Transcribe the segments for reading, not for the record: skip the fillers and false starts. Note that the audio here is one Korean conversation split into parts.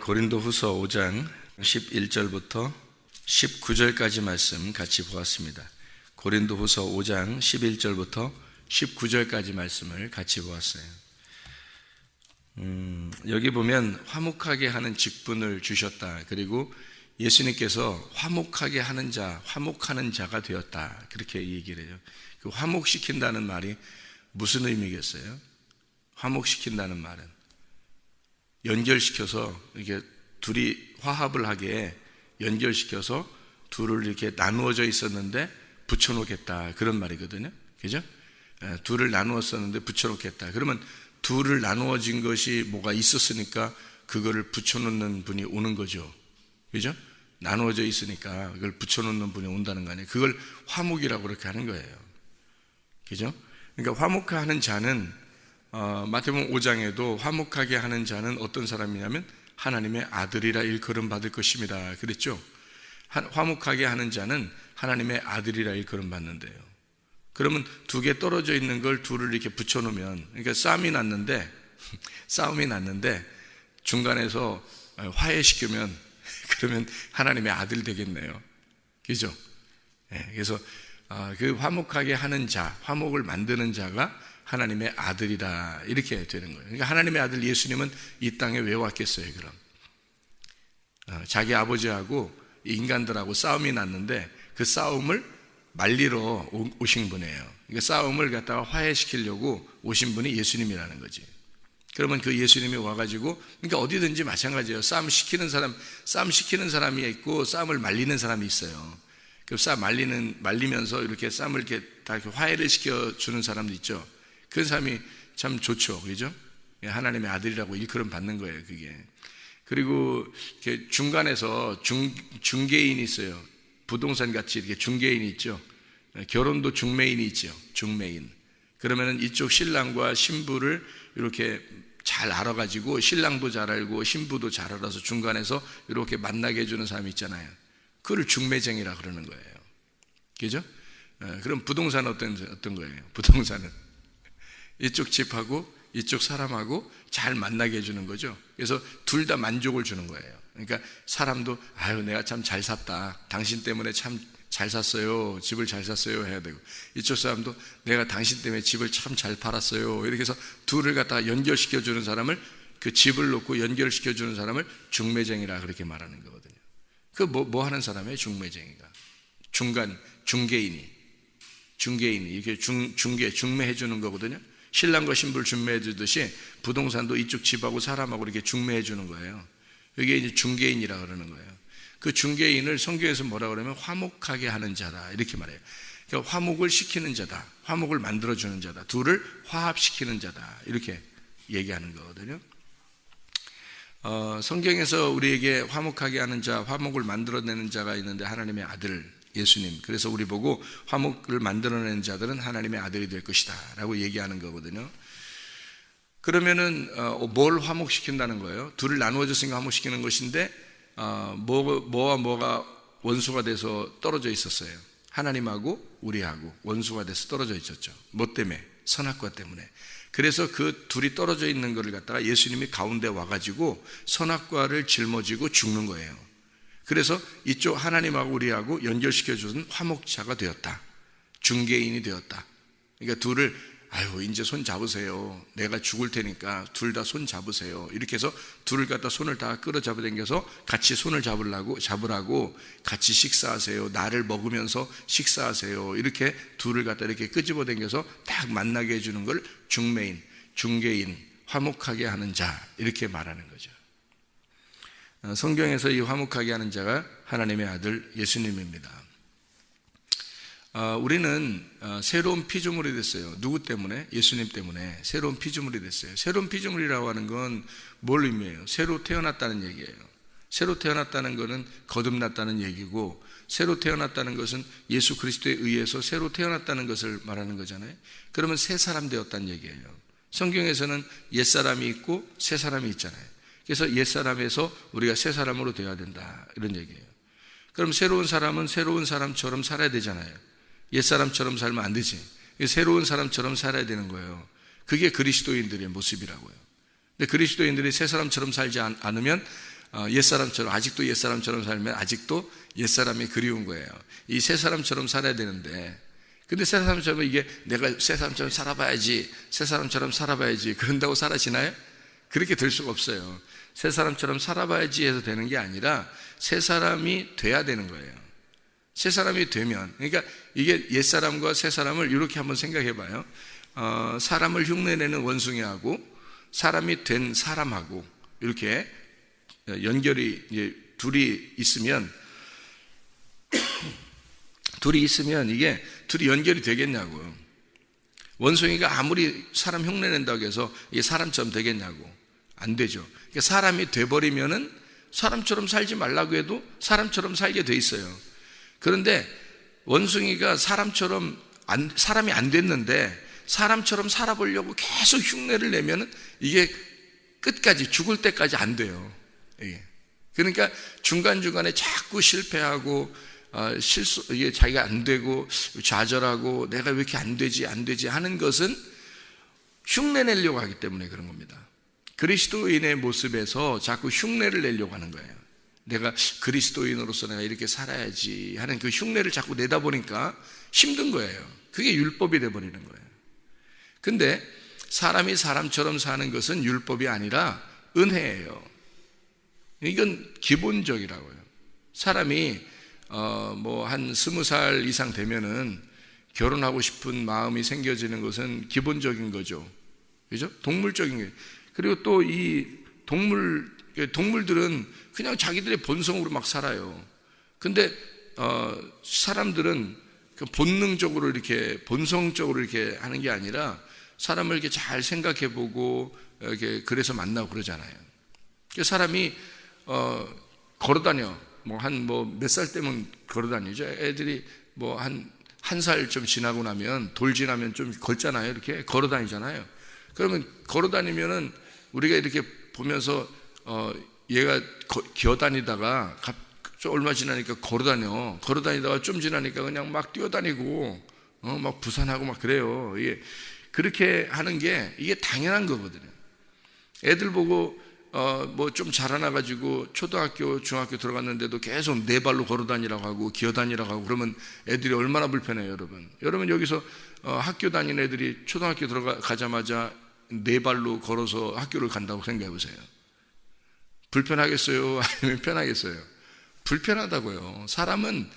고린도후서 5장 11절부터 19절까지 말씀 같이 보았습니다. 고린도후서 5장 11절부터 19절까지 말씀을 같이 보았어요. 여기 보면 화목하게 하는 직분을 주셨다. 그리고 예수님께서 화목하게 하는 자, 화목하는 자가 되었다. 그렇게 얘기를 해요. 그 화목시킨다는 말이 무슨 의미겠어요? 화목시킨다는 말은 연결시켜서 이렇게 둘이 화합을 하게 연결시켜서 둘을 이렇게 나누어져 있었는데 붙여놓겠다, 그런 말이거든요. 그죠? 둘을 나누었었는데 붙여놓겠다. 그러면 둘을 나누어진 것이 뭐가 있었으니까 그거를 붙여놓는 분이 오는 거죠. 그죠? 나누어져 있으니까 그걸 붙여놓는 분이 온다는 거 아니에요. 그걸 화목이라고 그렇게 하는 거예요. 그죠? 그러니까 화목하는 자는 마태복음 5장에도 화목하게 하는 자는 어떤 사람이냐면 하나님의 아들이라 일컬음 받을 것입니다. 그랬죠? 화목하게 하는 자는 하나님의 아들이라 일컬음 받는데요. 그러면 두 개 떨어져 있는 걸 둘을 이렇게 붙여놓으면, 그러니까 싸움이 났는데 중간에서 화해시키면 그러면 하나님의 아들 되겠네요. 그죠? 그래서 그 화목하게 하는 자, 화목을 만드는 자가 하나님의 아들이다, 이렇게 되는 거예요. 그러니까 하나님의 아들 예수님은 이 땅에 왜 왔겠어요? 그럼 자기 아버지하고 인간들하고 싸움이 났는데 그 싸움을 말리러 오신 분이에요. 그러니까 싸움을 갖다가 화해시키려고 오신 분이 예수님이라는 거지. 그러면 그 예수님이 와가지고, 그러니까 어디든지 마찬가지예요. 싸움 시키는 사람이 있고 싸움을 말리는 사람이 있어요. 그 싸움 말리면서 이렇게 싸움을 이렇게 다 이렇게 화해를 시켜주는 사람도 있죠. 그 사람이 참 좋죠. 그죠? 하나님의 아들이라고 일컬음 받는 거예요, 그게. 그리고 이렇게 중간에서 중개인이 있어요. 부동산 같이 이렇게 중개인이 있죠. 결혼도 중매인이 있죠. 중매인. 그러면은 이쪽 신랑과 신부를 이렇게 잘 알아가지고, 신랑도 잘 알고 신부도 잘 알아서 중간에서 이렇게 만나게 해주는 사람이 있잖아요. 그걸 중매쟁이라 그러는 거예요. 그죠? 그럼 부동산은 어떤 거예요? 부동산은 이쪽 집하고 이쪽 사람하고 잘 만나게 해주는 거죠. 그래서 둘 다 만족을 주는 거예요. 그러니까 사람도 아유, 내가 참 잘 샀다, 당신 때문에 참 잘 샀어요, 집을 잘 샀어요 해야 되고, 이쪽 사람도 내가 당신 때문에 집을 참 잘 팔았어요, 이렇게 해서 둘을 갖다가 연결시켜주는 사람을, 그 집을 놓고 연결시켜주는 사람을 중매쟁이라 그렇게 말하는 거거든요. 그 뭐 하는 사람이에요? 중매쟁이가. 중개인이 이렇게 중매해 주는 거거든요. 신랑과 신부를 중매해 주듯이 부동산도 이쪽 집하고 사람하고 이렇게 중매해 주는 거예요. 이게 이제 중개인이라 그러는 거예요. 그 중개인을 성경에서 뭐라 그러면 화목하게 하는 자다, 이렇게 말해요. 그러니까 화목을 시키는 자다, 화목을 만들어 주는 자다, 둘을 화합시키는 자다, 이렇게 얘기하는 거거든요. 성경에서 우리에게 화목하게 하는 자, 화목을 만들어내는 자가 있는데 하나님의 아들 예수님. 그래서 우리 보고 화목을 만들어내는 자들은 하나님의 아들이 될 것이다 라고 얘기하는 거거든요. 그러면은 뭘 화목시킨다는 거예요? 둘을 나누어졌으니까 화목시키는 것인데, 뭐와 뭐가 원수가 돼서 떨어져 있었어요? 하나님하고 우리하고 원수가 돼서 떨어져 있었죠. 뭐 때문에? 선악과 때문에. 그래서 그 둘이 떨어져 있는 것을 갖다가 예수님이 가운데 와가지고 선악과를 짊어지고 죽는 거예요. 그래서 이쪽 하나님하고 우리하고 연결시켜주는 화목자가 되었다, 중개인이 되었다. 그러니까 둘을 아유, 이제 손 잡으세요, 내가 죽을 테니까 둘 다 손 잡으세요, 이렇게 해서 둘을 갖다 손을 다 끌어잡아 당겨서 같이 손을 잡으라고 같이 식사하세요, 나를 먹으면서 식사하세요, 이렇게 둘을 갖다 이렇게 끄집어 당겨서 딱 만나게 해주는 걸 중개인, 화목하게 하는 자, 이렇게 말하는 거죠. 성경에서 이 화목하게 하는 자가 하나님의 아들 예수님입니다. 우리는 새로운 피조물이 됐어요. 누구 때문에? 예수님 때문에 새로운 피조물이 됐어요. 새로운 피조물이라고 하는 건 뭘 의미해요? 새로 태어났다는 얘기예요. 새로 태어났다는 것은 거듭났다는 얘기고, 새로 태어났다는 것은 예수 그리스도에 의해서 새로 태어났다는 것을 말하는 거잖아요. 그러면 새 사람 되었다는 얘기예요. 성경에서는 옛사람이 있고 새 사람이 있잖아요. 그래서 옛사람에서 우리가 새 사람으로 되어야 된다, 이런 얘기예요. 그럼 새로운 사람은 새로운 사람처럼 살아야 되잖아요. 옛사람처럼 살면 안 되지. 새로운 사람처럼 살아야 되는 거예요. 그게 그리스도인들의 모습이라고요. 근데 그리스도인들이 새 사람처럼 살지 않으면 옛사람처럼, 아직도 옛사람처럼 살면 아직도 옛사람이 그리운 거예요. 이 새사람처럼 살아야 되는데, 근데 새사람처럼 이게 내가 새사람처럼 살아봐야지, 새사람처럼 살아봐야지, 그런다고 사라지나요? 그렇게 될 수가 없어요. 새사람처럼 살아봐야지 해서 되는 게 아니라 새사람이 돼야 되는 거예요. 새사람이 되면, 그러니까 이게 옛사람과 새사람을 이렇게 한번 생각해 봐요. 사람을 흉내내는 원숭이하고 사람이 된 사람하고 이렇게 연결이, 이제 둘이 있으면 이게 둘이 연결이 되겠냐고요. 원숭이가 아무리 사람 흉내낸다고 해서 이게 사람처럼 되겠냐고. 안 되죠. 그러니까 사람이 돼버리면은 사람처럼 살지 말라고 해도 사람처럼 살게 돼 있어요. 그런데 원숭이가 사람이 안 됐는데 사람처럼 살아보려고 계속 흉내를 내면은 이게 끝까지, 죽을 때까지 안 돼요. 이게. 그러니까 중간중간에 자꾸 실패하고 이게 자기가 안 되고 좌절하고 내가 왜 이렇게 안 되지 하는 것은 흉내 내려고 하기 때문에 그런 겁니다. 그리스도인의 모습에서 자꾸 흉내를 내려고 하는 거예요. 내가 그리스도인으로서 내가 이렇게 살아야지 하는 그 흉내를 자꾸 내다 보니까 힘든 거예요. 그게 율법이 돼버리는 거예요. 근데 사람이 사람처럼 사는 것은 율법이 아니라 은혜예요. 이건 기본적이라고요. 사람이 뭐 한 20살 이상 되면은 결혼하고 싶은 마음이 생겨지는 것은 기본적인 거죠. 그죠? 동물적인 거예요. 그리고 또 이 동물들은 그냥 자기들의 본성으로 막 살아요. 근데 사람들은 본능적으로 이렇게 본성적으로 이렇게 하는 게 아니라 사람을 이렇게 잘 생각해 보고 이렇게 그래서 만나고 그러잖아요. 사람이 걸어다녀. 몇 살 때면 걸어다니죠. 애들이 한 살 좀 지나고 나면, 돌 지나면 좀 걷잖아요. 이렇게 걸어다니잖아요. 그러면 걸어다니면은 우리가 이렇게 보면서 얘가 기어다니다가 얼마 지나니까 걸어다니다가 좀 지나니까 그냥 막 뛰어다니고 막 부산하고 막 그래요. 이게 그렇게 하는 게 이게 당연한 거거든요. 애들 보고 뭐 좀 자라나가지고 초등학교, 중학교 들어갔는데도 계속 네 발로 걸어다니라고 하고 기어다니라고 하고 그러면 애들이 얼마나 불편해요, 여러분. 여러분 여기서 학교 다니는 애들이 초등학교 들어가자마자 네 발로 걸어서 학교를 간다고 생각해 보세요. 불편하겠어요? 아니면 편하겠어요? 불편하다고요. 사람은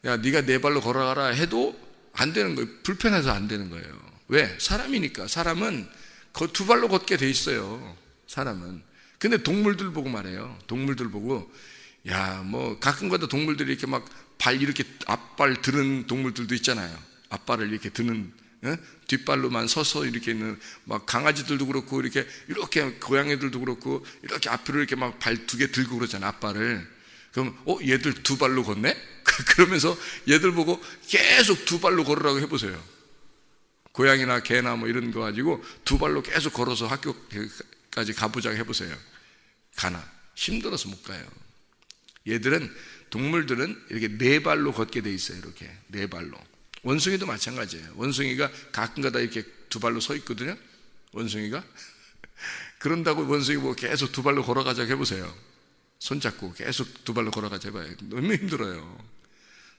야 네가 네 발로 걸어가라 해도 안 되는 거예요. 불편해서 안 되는 거예요. 왜? 사람이니까. 사람은 두 발로 걷게 돼 있어요. 사람은. 근데 동물들 보고 말해요. 동물들 보고 뭐 가끔가다 동물들이 이렇게 막 발 이렇게 앞발 드는 동물들도 있잖아요. 앞발을 이렇게 드는 뒷발로만 서서 이렇게 있는 막 강아지들도 그렇고 이렇게 고양이들도 그렇고 이렇게 앞으로 이렇게 막 발 두 개 들고 그러잖아요. 앞발을. 그럼 얘들 두 발로 걷네? 그러면서 얘들 보고 계속 두 발로 걸으라고 해보세요. 고양이나 개나 뭐 이런 거 가지고 두 발로 계속 걸어서 학교까지 가보자고 해보세요. 가나? 힘들어서 못 가요. 동물들은 이렇게 네 발로 걷게 돼 있어요. 이렇게 네 발로. 원숭이도 마찬가지예요. 원숭이가 가끔가다 이렇게 두 발로 서 있거든요. 원숭이가. 그런다고 원숭이 보고 계속 두 발로 걸어가자고 해보세요. 손잡고 계속 두 발로 걸어가자 해봐요. 너무 힘들어요.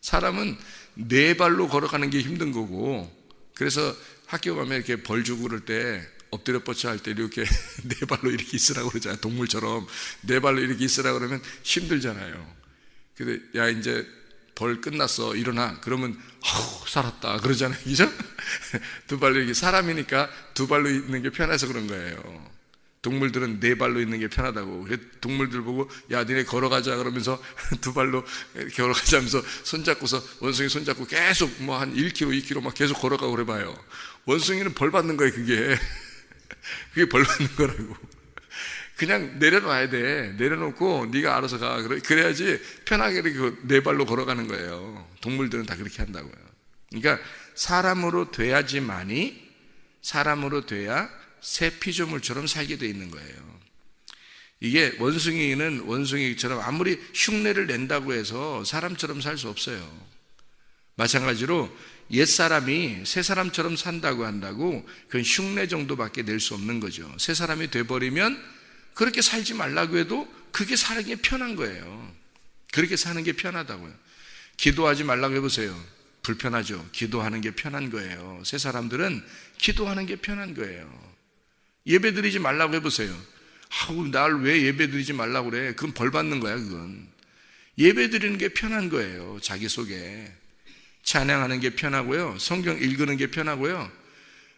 사람은 네 발로 걸어가는 게 힘든 거고, 그래서 학교 가면 이렇게 벌 주고 그럴 때 엎드려 뻗쳐 할 때 이렇게 네 발로 이렇게 있으라고 그러잖아요. 동물처럼 네 발로 이렇게 있으라고 그러면 힘들잖아요. 근데 야 이제 벌 끝났어 일어나 그러면 살았다 그러잖아요. 그죠? 두 발로 이렇게 사람이니까 두 발로 있는 게 편해서 그런 거예요. 동물들은 네 발로 있는 게 편하다고. 동물들 보고 야 니네 걸어가자 그러면서 두 발로 걸어가자 하면서 손잡고서 원숭이 손잡고 계속 뭐 한 1km 2km 막 계속 걸어가고 그래봐요. 원숭이는 벌 받는 거예요. 그게 벌 받는 거라고. 그냥 내려놔야 돼. 내려놓고 네가 알아서 가. 그래야지 편하게 이렇게 네 발로 걸어가는 거예요. 동물들은 다 그렇게 한다고요. 그러니까 사람으로 돼야지만이, 사람으로 돼야 새 피조물처럼 살게 돼 있는 거예요. 이게 원숭이는 원숭이처럼 아무리 흉내를 낸다고 해서 사람처럼 살 수 없어요. 마찬가지로 옛사람이 새사람처럼 산다고 한다고 그건 흉내 정도밖에 낼 수 없는 거죠. 새사람이 돼버리면 그렇게 살지 말라고 해도 그게 사는 게 편한 거예요. 그렇게 사는 게 편하다고요. 기도하지 말라고 해보세요. 불편하죠. 기도하는 게 편한 거예요. 새 사람들은 기도하는 게 편한 거예요. 예배 드리지 말라고 해보세요. 날 왜 예배 드리지 말라고 그래? 그건 벌 받는 거야, 그건. 예배 드리는 게 편한 거예요. 자기 속에. 찬양하는 게 편하고요. 성경 읽는 게 편하고요.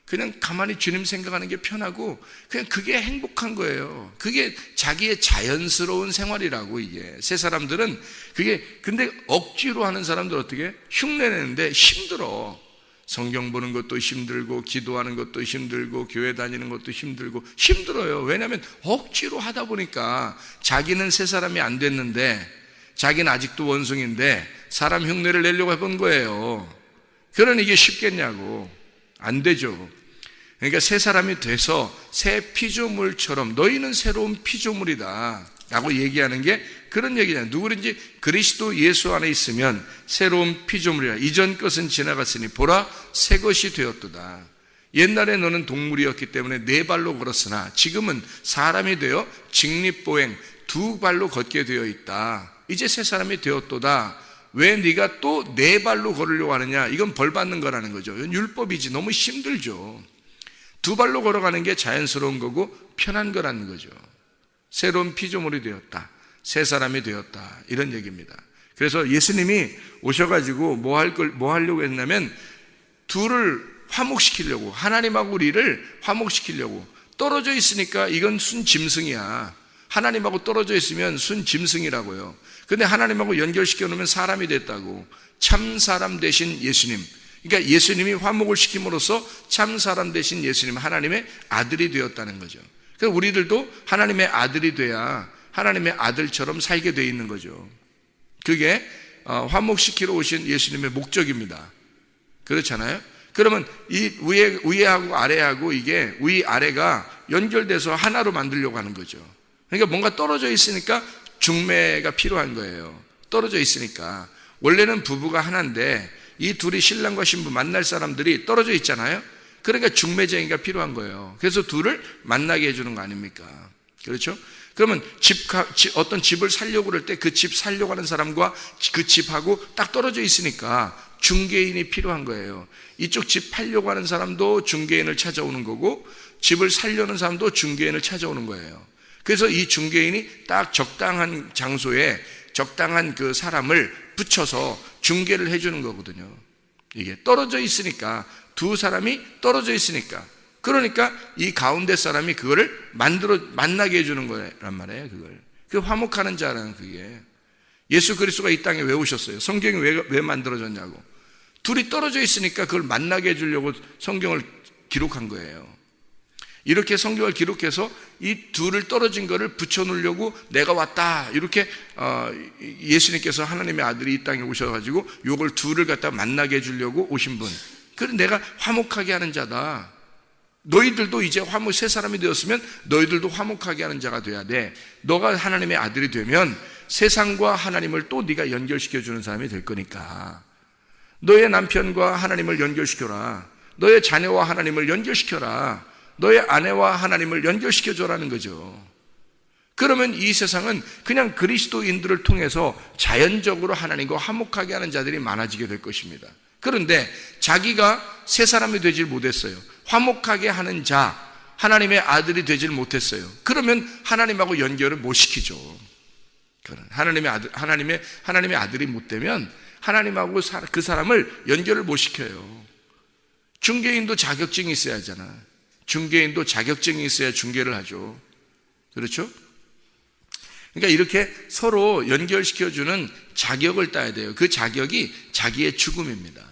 그냥 가만히 주님 생각하는 게 편하고 그냥 그게 행복한 거예요. 그게 자기의 자연스러운 생활이라고. 이게 새 사람들은 그게, 근데 억지로 하는 사람들 어떻게 흉내내는데 힘들어. 성경 보는 것도 힘들고 기도하는 것도 힘들고 교회 다니는 것도 힘들고 힘들어요. 왜냐하면 억지로 하다 보니까 자기는 새 사람이 안 됐는데 자기는 아직도 원숭인데 사람 흉내를 내려고 해본 거예요. 그러니 이게 쉽겠냐고. 안 되죠. 그러니까 새 사람이 돼서 새 피조물처럼 너희는 새로운 피조물이다 라고 얘기하는 게 그런 얘기잖아요. 누구든지 그리스도 예수 안에 있으면 새로운 피조물이라. 이전 것은 지나갔으니 보라 새 것이 되었도다. 옛날에 너는 동물이었기 때문에 네 발로 걸었으나 지금은 사람이 되어 직립보행 두 발로 걷게 되어 있다. 이제 새 사람이 되었도다. 왜 네가 또 네 발로 걸으려고 하느냐? 이건 벌 받는 거라는 거죠. 이건 율법이지. 너무 힘들죠. 두 발로 걸어가는 게 자연스러운 거고 편한 거라는 거죠. 새로운 피조물이 되었다. 새 사람이 되었다. 이런 얘기입니다. 그래서 예수님이 오셔가지고 뭐 하려고 했냐면 둘을 화목시키려고, 하나님하고 우리를 화목시키려고. 떨어져 있으니까 이건 순짐승이야. 하나님하고 떨어져 있으면 순짐승이라고요. 근데 하나님하고 연결시켜 놓으면 사람이 됐다고. 참 사람 되신 예수님. 그러니까 예수님이 화목을 시킴으로써 참 사람 되신 예수님, 하나님의 아들이 되었다는 거죠. 그래서 우리들도 하나님의 아들이 돼야 하나님의 아들처럼 살게 돼 있는 거죠. 그게 화목시키러 오신 예수님의 목적입니다. 그렇잖아요? 그러면 이 위에하고 아래하고 이게 위 아래가 연결돼서 하나로 만들려고 하는 거죠. 그러니까 뭔가 떨어져 있으니까 중매가 필요한 거예요. 떨어져 있으니까. 원래는 부부가 하나인데 이 둘이 신랑과 신부 만날 사람들이 떨어져 있잖아요. 그러니까 중매쟁이가 필요한 거예요. 그래서 둘을 만나게 해주는 거 아닙니까? 그렇죠? 그러면 어떤 집을 살려고 그럴 때 그 집 살려고 하는 사람과 그 집하고 딱 떨어져 있으니까 중개인이 필요한 거예요. 이쪽 집 팔려고 하는 사람도 중개인을 찾아오는 거고 집을 살려는 사람도 중개인을 찾아오는 거예요. 그래서 이 중개인이 딱 적당한 장소에 적당한 그 사람을 붙여서 중개를 해주는 거거든요. 이게 떨어져 있으니까, 두 사람이 떨어져 있으니까, 그러니까 이 가운데 사람이 그거를 만나게 해주는 거란 말이에요. 그걸. 그 화목하는 자라는 그게. 예수 그리스도가 이 땅에 왜 오셨어요? 성경이 왜 만들어졌냐고. 둘이 떨어져 있으니까 그걸 만나게 해주려고 성경을 기록한 거예요. 이렇게 성경을 기록해서 이 둘을 떨어진 거를 붙여놓으려고 내가 왔다. 이렇게 예수님께서 하나님의 아들이 이 땅에 오셔가지고 요걸 둘을 갖다 만나게 해주려고 오신 분. 그래서 내가 화목하게 하는 자다. 너희들도 이제 새 사람이 되었으면 너희들도 화목하게 하는 자가 돼야 돼. 너가 하나님의 아들이 되면 세상과 하나님을 또 네가 연결시켜주는 사람이 될 거니까. 너의 남편과 하나님을 연결시켜라. 너의 자녀와 하나님을 연결시켜라. 너의 아내와 하나님을 연결시켜줘라는 거죠. 그러면 이 세상은 그냥 그리스도인들을 통해서 자연적으로 하나님과 화목하게 하는 자들이 많아지게 될 것입니다. 그런데 자기가 새 사람이 되질 못했어요. 화목하게 하는 자, 하나님의 아들이 되질 못했어요. 그러면 하나님하고 연결을 못 시키죠. 하나님의 아들이 못 되면 하나님하고 그 사람을 연결을 못 시켜요. 중개인도 자격증이 있어야 하잖아. 중개인도 자격증이 있어야 중개를 하죠. 그렇죠? 그러니까 이렇게 서로 연결시켜주는 자격을 따야 돼요. 그 자격이 자기의 죽음입니다.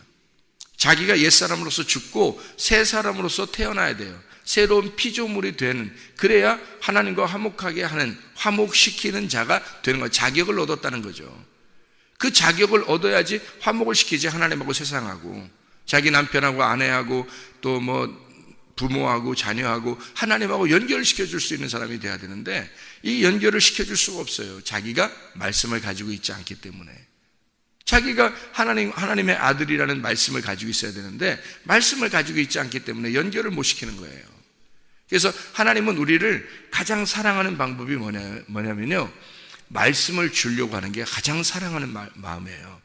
자기가 옛사람으로서 죽고 새 사람으로서 태어나야 돼요. 새로운 피조물이 되는, 그래야 하나님과 화목하게 하는, 화목시키는 자가 되는 거예요. 자격을 얻었다는 거죠. 그 자격을 얻어야지 화목을 시키지. 하나님하고 세상하고 자기 남편하고 아내하고 또 부모하고 자녀하고 하나님하고 연결시켜 줄 수 있는 사람이 돼야 되는데 이 연결을 시켜줄 수가 없어요. 자기가 말씀을 가지고 있지 않기 때문에. 자기가 하나님의 아들이라는 말씀을 가지고 있어야 되는데 말씀을 가지고 있지 않기 때문에 연결을 못 시키는 거예요. 그래서 하나님은 우리를 가장 사랑하는 방법이 뭐냐면요, 말씀을 주려고 하는 게 가장 사랑하는 마음이에요.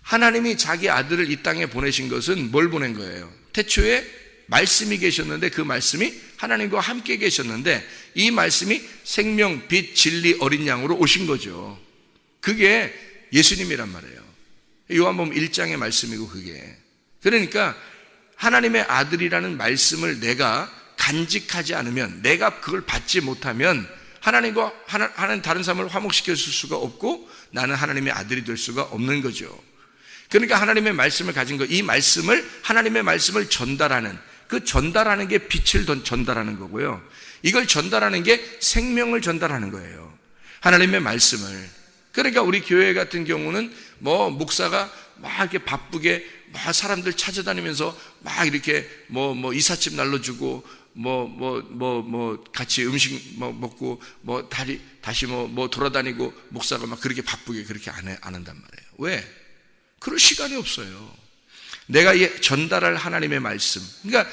하나님이 자기 아들을 이 땅에 보내신 것은 뭘 보낸 거예요? 태초에 말씀이 계셨는데 그 말씀이 하나님과 함께 계셨는데 이 말씀이 생명, 빛, 진리, 어린 양으로 오신 거죠. 그게 예수님이란 말이에요. 요한복음 1장의 말씀이고 그게. 그러니까 하나님의 아들이라는 말씀을 내가 간직하지 않으면, 내가 그걸 받지 못하면 하나님과 하나님 다른 사람을 화목시켜 줄 수가 없고 나는 하나님의 아들이 될 수가 없는 거죠. 그러니까 하나님의 말씀을 가진 것, 이 말씀을, 하나님의 말씀을 전달하는, 그 전달하는 게 빛을 전달하는 거고요. 이걸 전달하는 게 생명을 전달하는 거예요. 하나님의 말씀을. 그러니까 우리 교회 같은 경우는 뭐 목사가 막 이렇게 바쁘게 막 사람들 찾아다니면서 막 이렇게 뭐 이삿짐 날려주고 같이 음식 먹고 다시 돌아다니고 목사가 막 그렇게 바쁘게 그렇게 안 한단 말이에요. 왜? 그럴 시간이 없어요. 내가 전달할 하나님의 말씀, 그러니까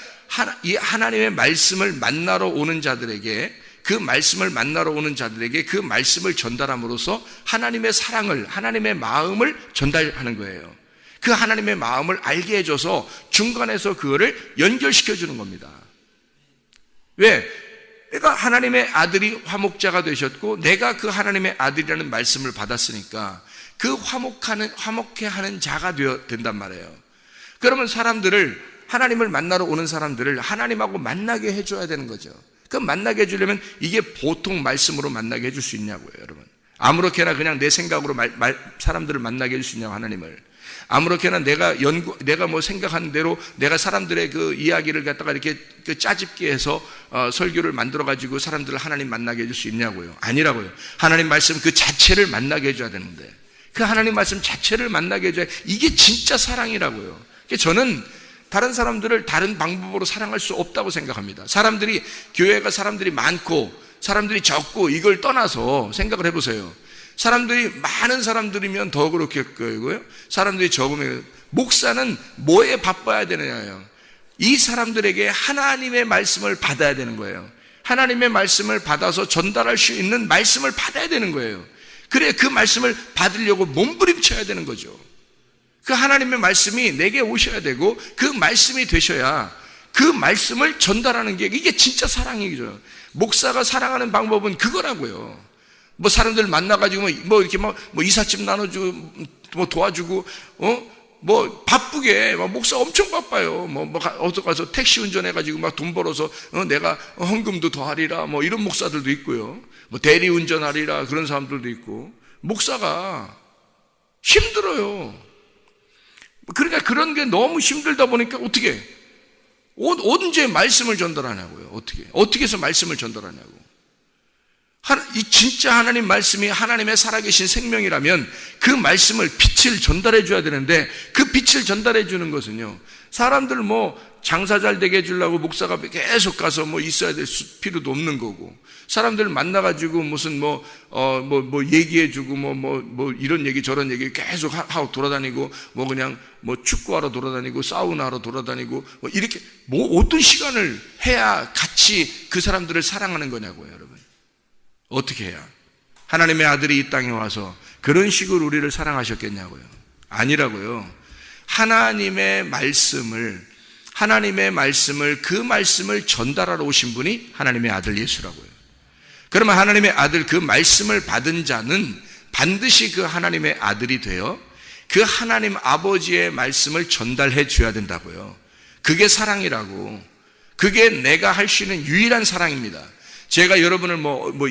이 하나님의 말씀을 만나러 오는 자들에게, 그 말씀을 만나러 오는 자들에게 그 말씀을 전달함으로써 하나님의 사랑을, 하나님의 마음을 전달하는 거예요. 그 하나님의 마음을 알게 해줘서 중간에서 그거를 연결시켜 주는 겁니다. 왜? 내가 하나님의 아들이 화목자가 되셨고 내가 그 하나님의 아들이라는 말씀을 받았으니까 그 화목해 하는 자가 된단 말이에요. 그러면 하나님을 만나러 오는 사람들을 하나님하고 만나게 해줘야 되는 거죠. 그럼 만나게 해주려면 이게 보통 말씀으로 만나게 해줄 수 있냐고요, 여러분. 아무렇게나 그냥 내 생각으로 사람들을 만나게 해줄 수 있냐고, 하나님을. 아무렇게나 내가 생각하는 대로 내가 사람들의 그 이야기를 갖다가 이렇게 짜집게 해서 설교를 만들어가지고 사람들을 하나님 만나게 해줄 수 있냐고요. 아니라고요. 하나님 말씀 그 자체를 만나게 해줘야 되는데, 그 하나님 말씀 자체를 만나게 해줘야, 이게 진짜 사랑이라고요. 저는 다른 사람들을 다른 방법으로 사랑할 수 없다고 생각합니다. 교회가 사람들이 많고 사람들이 적고 이걸 떠나서 생각을 해보세요. 많은 사람들이면 더 그렇게 거고요. 사람들이 적으면, 목사는 뭐에 바빠야 되느냐요. 이 사람들에게 하나님의 말씀을 받아야 되는 거예요. 하나님의 말씀을 받아서 전달할 수 있는 말씀을 받아야 되는 거예요. 그래, 그 말씀을 받으려고 몸부림쳐야 되는 거죠. 그 하나님의 말씀이 내게 오셔야 되고 그 말씀이 되셔야 그 말씀을 전달하는 게, 이게 진짜 사랑이죠. 목사가 사랑하는 방법은 그거라고요. 사람들 만나가지고 이렇게 이삿짐 나눠주고 도와주고 바쁘게 목사 엄청 바빠요. 어디 가서 택시 운전해가지고 돈 벌어서 내가 헌금도 더 하리라 이런 목사들도 있고요. 대리 운전하리라 그런 사람들도 있고. 목사가 힘들어요. 그러니까 그런 게 너무 힘들다 보니까 언제 말씀을 전달하냐고요. 어떻게 해서 말씀을 전달하냐고. 이 진짜 하나님 말씀이 하나님의 살아계신 생명이라면 그 말씀을, 빛을 전달해 줘야 되는데, 그 빛을 전달해 주는 것은요, 사람들 장사 잘 되게 해주려고 목사가 계속 가서 있어야 될 필요도 없는 거고, 사람들 만나가지고 무슨 얘기해 주고 이런 얘기 저런 얘기 계속 하고 돌아다니고 그냥 축구하러 돌아다니고 사우나하러 돌아다니고 이렇게 어떤 시간을 해야 같이 그 사람들을 사랑하는 거냐고요, 여러분. 어떻게 해야? 하나님의 아들이 이 땅에 와서 그런 식으로 우리를 사랑하셨겠냐고요. 아니라고요. 하나님의 말씀을 그 말씀을 전달하러 오신 분이 하나님의 아들 예수라고요. 그러면 하나님의 아들, 그 말씀을 받은 자는 반드시 그 하나님의 아들이 되어 그 하나님 아버지의 말씀을 전달해 줘야 된다고요. 그게 사랑이라고. 그게 내가 할 수 있는 유일한 사랑입니다. 제가 여러분을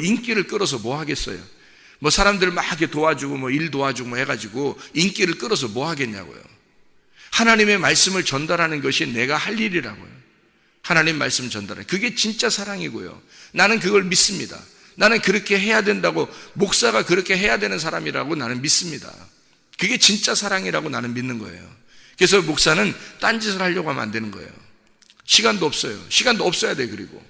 인기를 끌어서 뭐 하겠어요? 사람들 막 이렇게 도와주고 일 도와주고 해가지고 인기를 끌어서 뭐 하겠냐고요. 하나님의 말씀을 전달하는 것이 내가 할 일이라고요. 하나님 말씀 전달하는, 그게 진짜 사랑이고요. 나는 그걸 믿습니다. 나는 그렇게 해야 된다고, 목사가 그렇게 해야 되는 사람이라고 나는 믿습니다. 그게 진짜 사랑이라고 나는 믿는 거예요. 그래서 목사는 딴짓을 하려고 하면 안 되는 거예요. 시간도 없어요. 시간도 없어야 돼. 그리고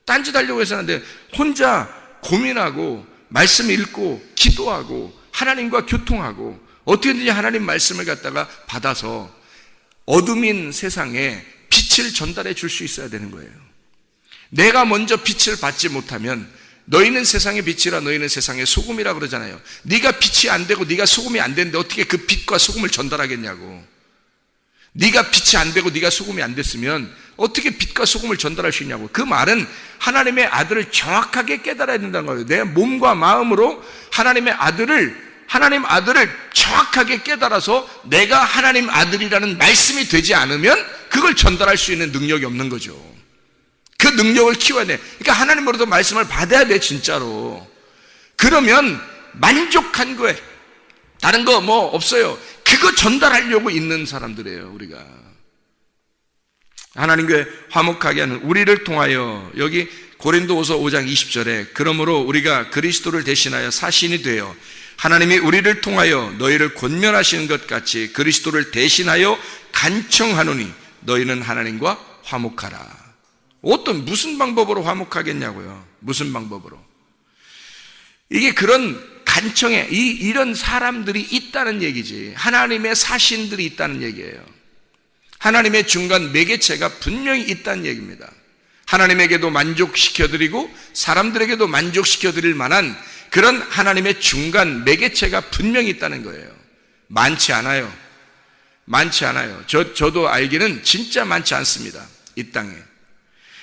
딴짓 하려고 해서 안 돼. 혼자 고민하고 말씀 읽고 기도하고 하나님과 교통하고 어떻게든지 하나님 말씀을 갖다가 받아서 어둠인 세상에 빛을 전달해 줄 수 있어야 되는 거예요. 내가 먼저 빛을 받지 못하면 너희는 세상의 빛이라 너희는 세상의 소금이라 그러잖아요. 네가 빛이 안 되고 네가 소금이 안 되는데 어떻게 그 빛과 소금을 전달하겠냐고. 네가 빛이 안 되고 네가 소금이 안 됐으면 어떻게 빛과 소금을 전달할 수 있냐고. 그 말은 하나님의 아들을 정확하게 깨달아야 된다는 거예요. 내 몸과 마음으로 하나님 아들을 정확하게 깨달아서 내가 하나님 아들이라는 말씀이 되지 않으면 그걸 전달할 수 있는 능력이 없는 거죠. 그 능력을 키워야 돼. 그러니까 하나님으로부터 말씀을 받아야 돼, 진짜로. 그러면 만족한 거예요. 다른 거 뭐 없어요. 그거 전달하려고 있는 사람들이에요, 우리가. 하나님께 화목하게 하는 우리를 통하여, 여기 고린도후서 5장 20절에 그러므로 우리가 그리스도를 대신하여 사신이 되어 하나님이 우리를 통하여 너희를 권면하시는 것 같이 그리스도를 대신하여 간청하노니 너희는 하나님과 화목하라. 무슨 방법으로 화목하겠냐고요. 무슨 방법으로. 이게 그런 간청에 이런 사람들이 있다는 얘기지. 하나님의 사신들이 있다는 얘기예요. 하나님의 중간 매개체가 분명히 있다는 얘기입니다. 하나님에게도 만족시켜드리고 사람들에게도 만족시켜드릴 만한 그런 하나님의 중간 매개체가 분명히 있다는 거예요. 많지 않아요. 많지 않아요. 저도 알기는 진짜 많지 않습니다, 이 땅에.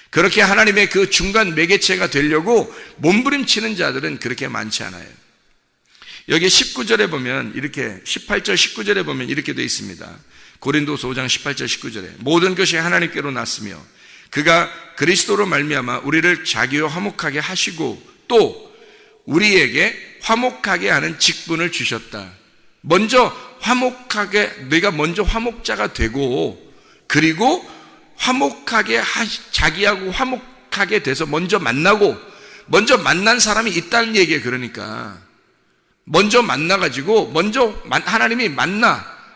그렇게 하나님의 그 중간 매개체가 되려고 몸부림치는 자들은 그렇게 많지 않아요. 여기 19절에 보면 이렇게 18절 19절에 보면 이렇게 되어 있습니다. 고린도서 5장 18절 19절에 모든 것이 하나님께로 났으며 그가 그리스도로 말미암아 우리를 자기와 화목하게 하시고 또 우리에게 화목하게 하는 직분을 주셨다. 먼저 내가 먼저 화목자가 되고 그리고 자기하고 화목하게 돼서 먼저 만난 사람이 있다는 얘기예요. 그러니까 먼저 만나가지고 하나님이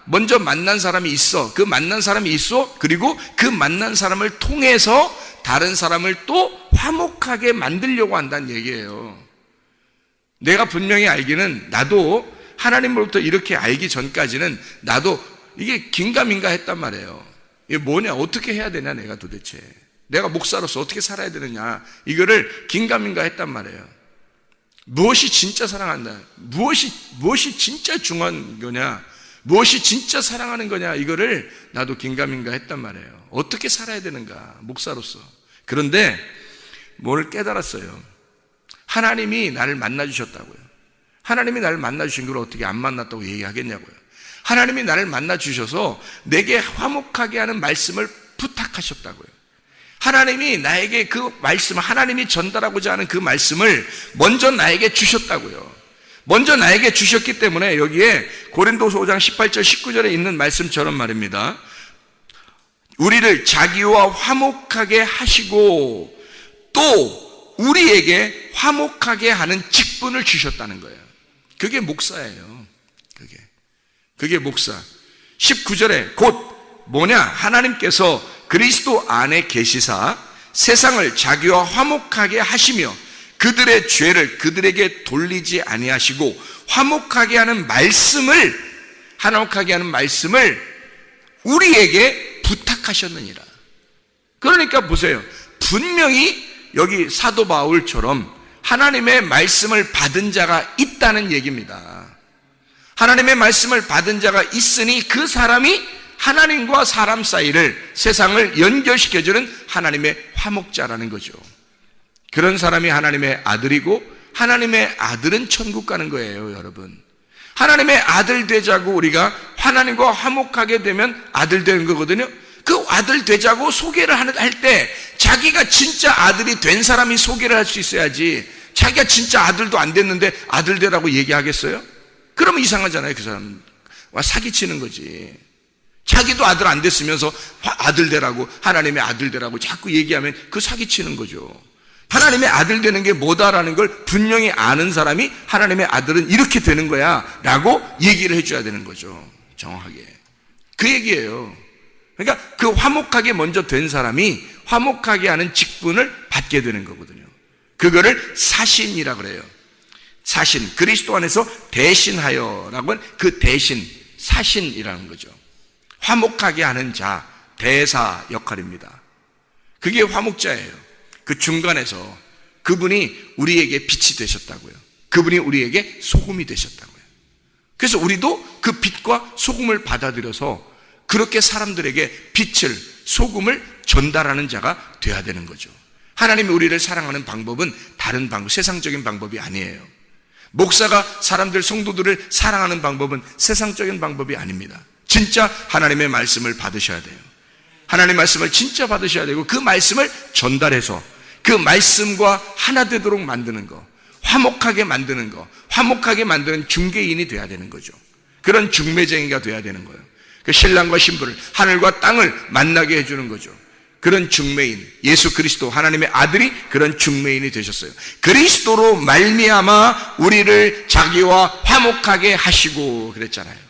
먼저 만난 사람이 있어. 그 만난 사람이 있어. 그리고 그 만난 사람을 통해서 다른 사람을 또 화목하게 만들려고 한다는 얘기예요. 내가 분명히 알기는 나도 하나님으로부터 이렇게 알기 전까지는 나도 이게 긴가민가 했단 말이에요. 이게 뭐냐, 어떻게 해야 되냐, 내가 도대체. 내가 목사로서 어떻게 살아야 되느냐, 이거를 긴가민가 했단 말이에요. 무엇이 진짜 사랑한다, 무엇이 진짜 중요한 거냐, 무엇이 진짜 사랑하는 거냐, 이거를 나도 긴가민가 했단 말이에요. 어떻게 살아야 되는가, 목사로서. 그런데 뭘 깨달았어요. 하나님이 나를 만나주셨다고요. 하나님이 나를 만나주신 걸 어떻게 안 만났다고 얘기하겠냐고요. 하나님이 나를 만나주셔서 내게 화목하게 하는 말씀을 부탁하셨다고요. 하나님이 나에게 그 말씀, 하나님이 전달하고자 하는 그 말씀을 먼저 나에게 주셨다고요. 먼저 나에게 주셨기 때문에 여기에 고린도서 5장 18절 19절에 있는 말씀처럼 말입니다. 우리를 자기와 화목하게 하시고 또 우리에게 화목하게 하는 직분을 주셨다는 거예요. 그게 목사예요. 그게 목사. 19절에 곧 뭐냐, 하나님께서 그리스도 안에 계시사 세상을 자기와 화목하게 하시며 그들의 죄를 그들에게 돌리지 아니하시고 화목하게 하는 말씀을 우리에게 부탁하셨느니라. 그러니까 보세요. 분명히 여기 사도 바울처럼 하나님의 말씀을 받은 자가 있다는 얘기입니다. 하나님의 말씀을 받은 자가 있으니 그 사람이 하나님과 사람 사이를, 세상을 연결시켜주는 하나님의 화목자라는 거죠. 그런 사람이 하나님의 아들이고 하나님의 아들은 천국 가는 거예요, 여러분. 하나님의 아들 되자고 우리가 하나님과 화목하게 되면 아들 되는 거거든요. 그 아들 되자고 소개를 할 때 자기가 진짜 아들이 된 사람이 소개를 할 수 있어야지, 자기가 진짜 아들도 안 됐는데 아들 되라고 얘기하겠어요? 그러면 이상하잖아요. 그 사람은 사기치는 거지. 자기도 아들 안 됐으면서 아들 되라고, 하나님의 아들 되라고 자꾸 얘기하면 그 사기치는 거죠. 하나님의 아들 되는 게 뭐다라는 걸 분명히 아는 사람이 하나님의 아들은 이렇게 되는 거야 라고 얘기를 해줘야 되는 거죠. 정확하게. 그 얘기예요. 그러니까 그 화목하게 먼저 된 사람이 화목하게 하는 직분을 받게 되는 거거든요. 그거를 사신이라 그래요. 사신, 그리스도 안에서 대신하여라고 하는 그 대신, 사신이라는 거죠. 화목하게 하는 자, 대사 역할입니다. 그게 화목자예요. 그 중간에서 그분이 우리에게 빛이 되셨다고요. 그분이 우리에게 소금이 되셨다고요. 그래서 우리도 그 빛과 소금을 받아들여서 그렇게 사람들에게 빛을, 소금을 전달하는 자가 되어야 되는 거죠. 하나님이 우리를 사랑하는 방법은 다른 방법, 세상적인 방법이 아니에요. 목사가 사람들, 성도들을 사랑하는 방법은 세상적인 방법이 아닙니다. 진짜 하나님의 말씀을 받으셔야 돼요. 하나님의 말씀을 진짜 받으셔야 되고 그 말씀을 전달해서 그 말씀과 하나 되도록 만드는 거, 화목하게 만드는 거, 화목하게 만드는 중개인이 돼야 되는 거죠. 그런 중매쟁이가 돼야 되는 거예요. 그 신랑과 신부를, 하늘과 땅을 만나게 해주는 거죠. 그런 중매인, 예수 그리스도 하나님의 아들이 그런 중매인이 되셨어요. 그리스도로 말미암아 우리를 자기와 화목하게 하시고 그랬잖아요.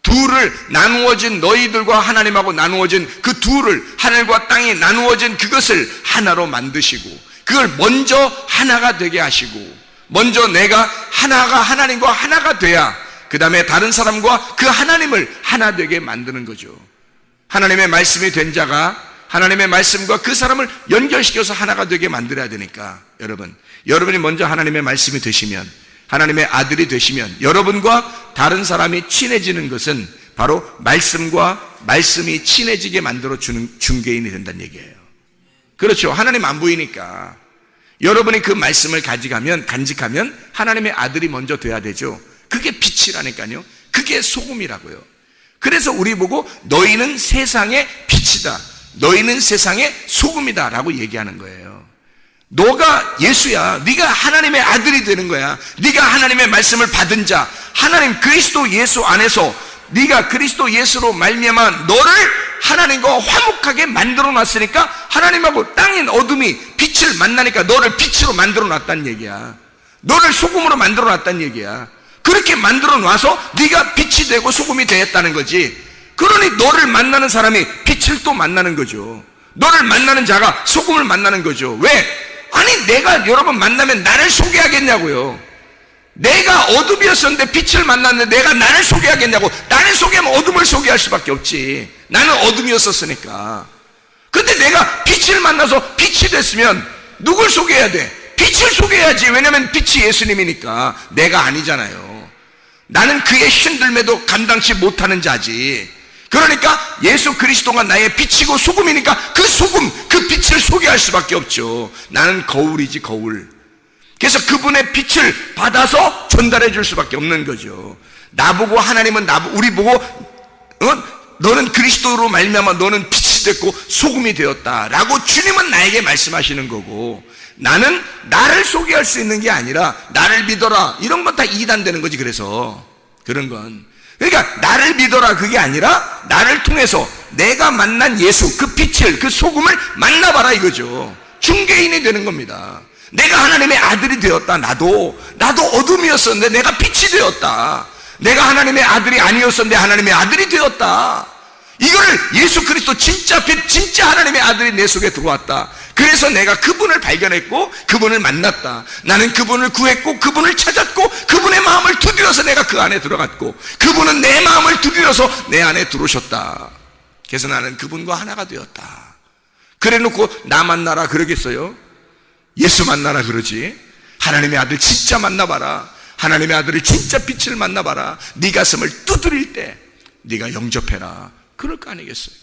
둘을 나누어진 너희들과 하나님하고 나누어진 그 둘을, 하늘과 땅이 나누어진 그것을 하나로 만드시고 그걸 먼저 하나가 되게 하시고, 먼저 내가 하나가 하나님과 하나가 돼야 그 다음에 다른 사람과 그 하나님을 하나 되게 만드는 거죠. 하나님의 말씀이 된 자가 하나님의 말씀과 그 사람을 연결시켜서 하나가 되게 만들어야 되니까 여러분이 먼저 하나님의 말씀이 되시면, 하나님의 아들이 되시면 여러분과 다른 사람이 친해지는 것은 바로 말씀과 말씀이 친해지게 만들어주는 중개인이 된다는 얘기예요. 그렇죠. 하나님 안 보이니까 여러분이 그 말씀을 간직하면 하나님의 아들이 먼저 돼야 되죠. 그게 빛이라니까요. 그게 소금이라고요. 그래서 우리 보고 너희는 세상의 빛이다, 너희는 세상의 소금이다 라고 얘기하는 거예요. 너가 예수야. 네가 하나님의 아들이 되는 거야. 네가 하나님의 말씀을 받은 자, 하나님 그리스도 예수 안에서 네가 그리스도 예수로 말미암아 너를 하나님과 화목하게 만들어 놨으니까 하나님하고 땅인 어둠이 빛을 만나니까 너를 빛으로 만들어 놨다는 얘기야. 너를 소금으로 만들어 놨다는 얘기야. 그렇게 만들어 놔서 네가 빛이 되고 소금이 되었다는 거지. 그러니 너를 만나는 사람이 빛을 또 만나는 거죠. 너를 만나는 자가 소금을 만나는 거죠. 왜? 아니 내가 여러분 만나면 나를 소개하겠냐고요. 내가 어둠이었었는데 빛을 만났는데 내가 나를 소개하겠냐고. 나를 소개하면 어둠을 소개할 수밖에 없지. 나는 어둠이었었으니까. 근데 내가 빛을 만나서 빛이 됐으면 누굴 소개해야 돼? 빛을 소개해야지. 왜냐면 빛이 예수님이니까. 내가 아니잖아요. 나는 그의 신들매도 감당치 못하는 자지. 그러니까 예수 그리스도가 나의 빛이고 소금이니까 그 소금, 그 빛을 소개할 수밖에 없죠. 나는 거울이지, 거울. 그래서 그분의 빛을 받아서 전달해 줄 수밖에 없는 거죠. 나보고 하나님은 우리 보고 너는 그리스도로 말미암아 너는 빛이 됐고 소금이 되었다라고 주님은 나에게 말씀하시는 거고, 나는 나를 소개할 수 있는 게 아니라 나를 믿어라 이런 건 다 이단되는 거지. 그래서 그런 건, 그러니까 나를 믿어라 그게 아니라 나를 통해서 내가 만난 예수, 그 빛을, 그 소금을 만나봐라 이거죠. 중개인이 되는 겁니다. 내가 하나님의 아들이 되었다. 나도 어둠이었었는데 내가 빛이 되었다. 내가 하나님의 아들이 아니었었는데 하나님의 아들이 되었다. 이거를 예수 그리스도 진짜 빛, 진짜 하나님의 아들이 내 속에 들어왔다. 그래서 내가 그분을 발견했고 그분을 만났다. 나는 그분을 구했고 그분을 찾았고 그분의 마음을 두드려서 내가 그 안에 들어갔고 그분은 내 마음을 두드려서 내 안에 들어오셨다. 그래서 나는 그분과 하나가 되었다. 그래 놓고 나 만나라 그러겠어요? 예수 만나라 그러지. 하나님의 아들 진짜 만나봐라. 하나님의 아들을 진짜 빛을 만나봐라. 네 가슴을 두드릴 때 네가 영접해라. 그럴 거 아니겠어요?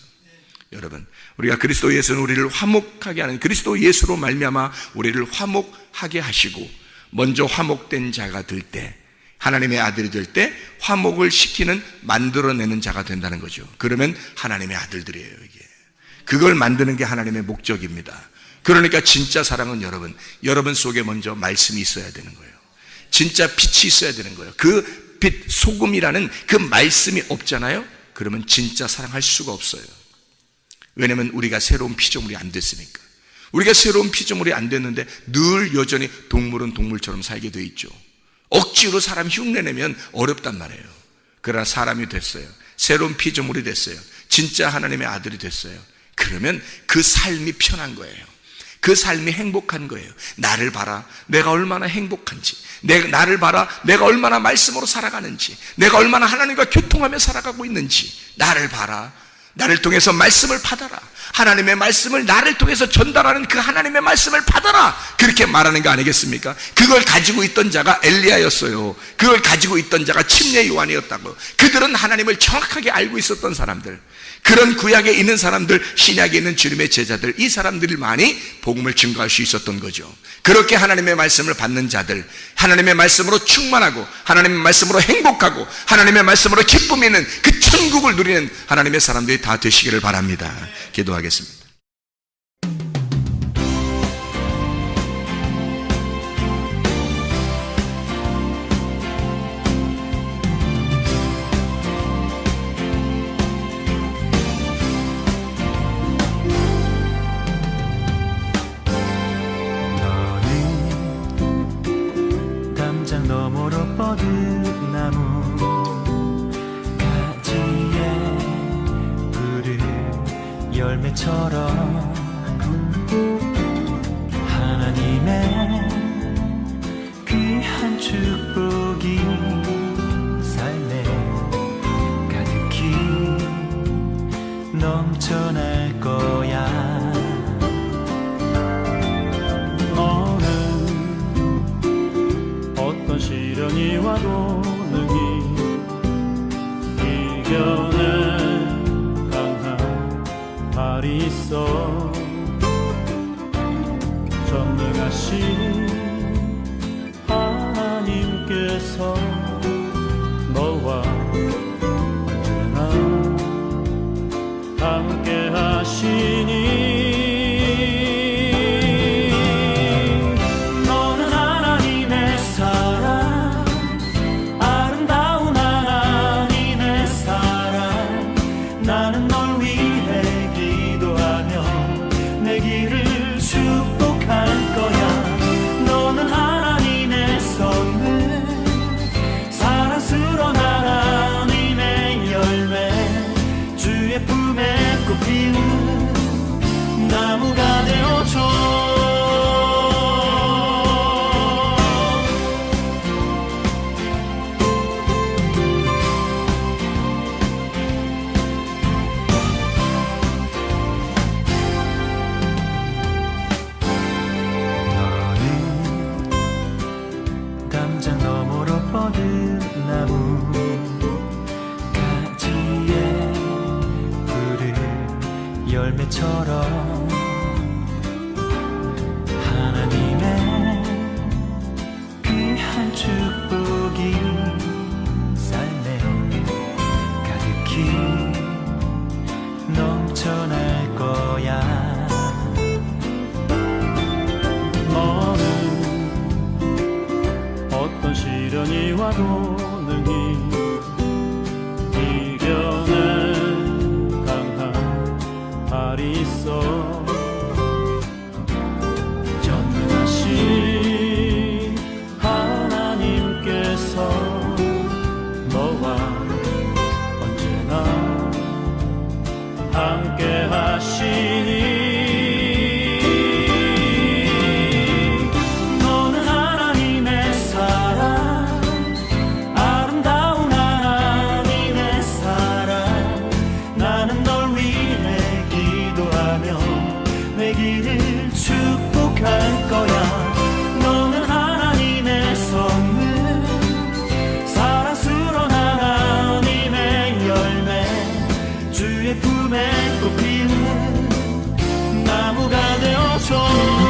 여러분, 우리가 그리스도 예수는 우리를 화목하게 하는, 그리스도 예수로 말미암아 우리를 화목하게 하시고 먼저 화목된 자가 될 때, 하나님의 아들이 될 때 화목을 시키는, 만들어내는 자가 된다는 거죠. 그러면 하나님의 아들들이에요. 이게 그걸 만드는 게 하나님의 목적입니다. 그러니까 진짜 사랑은 여러분 속에 먼저 말씀이 있어야 되는 거예요. 진짜 빛이 있어야 되는 거예요. 그 빛, 소금이라는 그 말씀이 없잖아요. 그러면 진짜 사랑할 수가 없어요. 왜냐면 우리가 새로운 피조물이 안 됐으니까. 우리가 새로운 피조물이 안 됐는데 늘 여전히 동물은 동물처럼 살게 돼 있죠. 억지로 사람 흉내내면 어렵단 말이에요. 그러나 사람이 됐어요. 새로운 피조물이 됐어요. 진짜 하나님의 아들이 됐어요. 그러면 그 삶이 편한 거예요. 그 삶이 행복한 거예요. 나를 봐라, 내가 얼마나 행복한지. 나를 봐라, 내가 얼마나 말씀으로 살아가는지. 내가 얼마나 하나님과 교통하며 살아가고 있는지. 나를 봐라, 나를 통해서 말씀을 받아라. 하나님의 말씀을 나를 통해서 전달하는 그 하나님의 말씀을 받아라. 그렇게 말하는 거 아니겠습니까? 그걸 가지고 있던 자가 엘리야였어요. 그걸 가지고 있던 자가 침례 요한이었다고. 그들은 하나님을 정확하게 알고 있었던 사람들, 그런 구약에 있는 사람들, 신약에 있는 주님의 제자들, 이 사람들만이 복음을 증거할 수 있었던 거죠. 그렇게 하나님의 말씀을 받는 자들, 하나님의 말씀으로 충만하고 하나님의 말씀으로 행복하고 하나님의 말씀으로 기쁨이 있는 그 천국을 누리는 하나님의 사람들이 다 되시기를 바랍니다. 기도하겠습니다. 너머로 뻗은 나무 가지에 푸른 열매처럼 하나님의 귀한 축복이 삶에 가득히 넘쳐날 거야. 시련이 와도 능히 이겨낸 강한 발이 있어. 전능하신 하나님께서 너와 언제나 함께 하시니 나무가 되어줘. 너는 담장 너머로 뻗은 나무 가지에 푸른 열매처럼 축복이 삶에 가득히 넘쳐날 거야. 너는 어떤 시련이 와도 능히 이겨낸 강한 발이 있어. 전능하신 하나님께서 너와 언제나 함께 하시니 너는 하나님의 사랑, 아름다운 하나님의 사랑. 나는 널 위해 기도하며 내 길을 축복할 거야. 너는 하나님의 선물, 사랑스러운 하나님의 열매, 주의 품에 꽃 피는 나무가 되어줘.